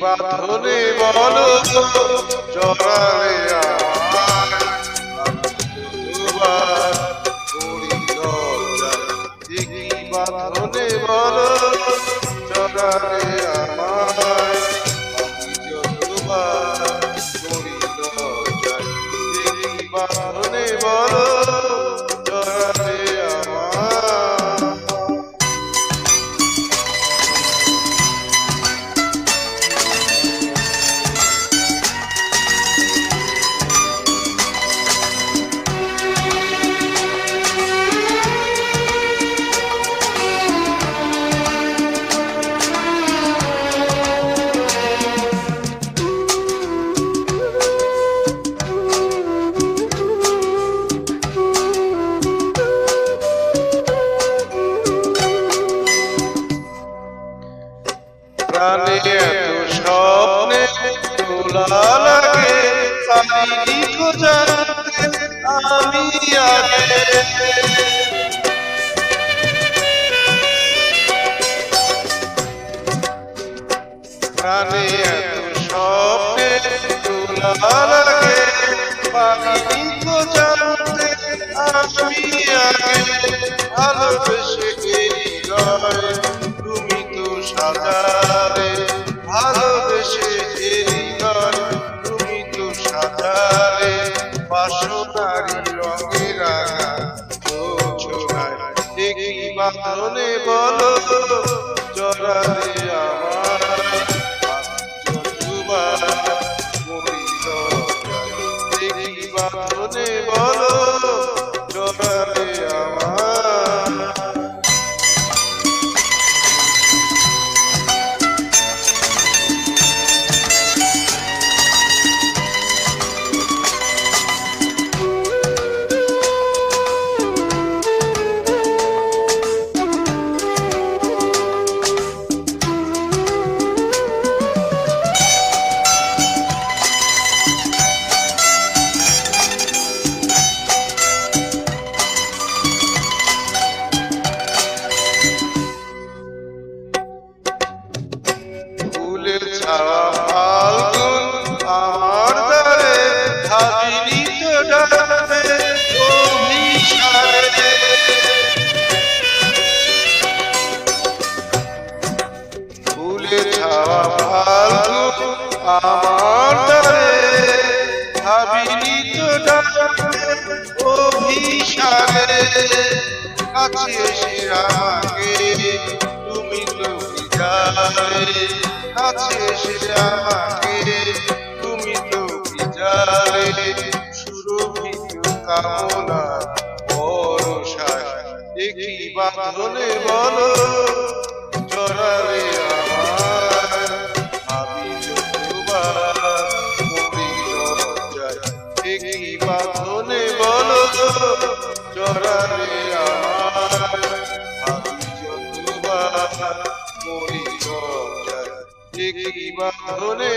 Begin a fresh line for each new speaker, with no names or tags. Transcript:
বাঁধনে বলো চড়ালে বাঁধনে বলো চড়ালে আমায় আমি যতবার করি লজ্জায় বাঁধনে বলো চড়ালে প্রাণে এত স্বপ্নে তোলা লাগে পারিনি তো জানতে আমি আগে প্রাণে এত স্বপ্নে তোলা লাগে পারিনি তো জানতে আমি আগে ভালোবেসে গেলি রয় তুমি তো সাজারে ভালোবেসে গেলি রয় তুমি তো সাজারে বাসনারি রঙে রাঙা ছোড়ায় দেখি বাঁধনে বলো জড়ালে আমার দেখি বাঁধনে বলো জড়ালে আমার ছাওয়া ফাল্গুন আমার দ্বারে ভাবিনি তো ডাকবে অভিসারে ফুলের ছাওয়া ফাল্গুন আমার দ্বারে ভাবিনি তো ডাকবে অভিসারে কাছে এসে আমাকে তুমি তো বিজারে কাছে এসে আমাকে তুমি তো বিজারে সুরভিত কামনা ভরসায় দেখি বাঁধনে বলো জড়ালে আমার আমি যতবার মরি লজ্জায় দেখি বাঁধনে বলো জড়ালে আমার আমি যতবার মরি লজ্জায় দেখি বাঁধনে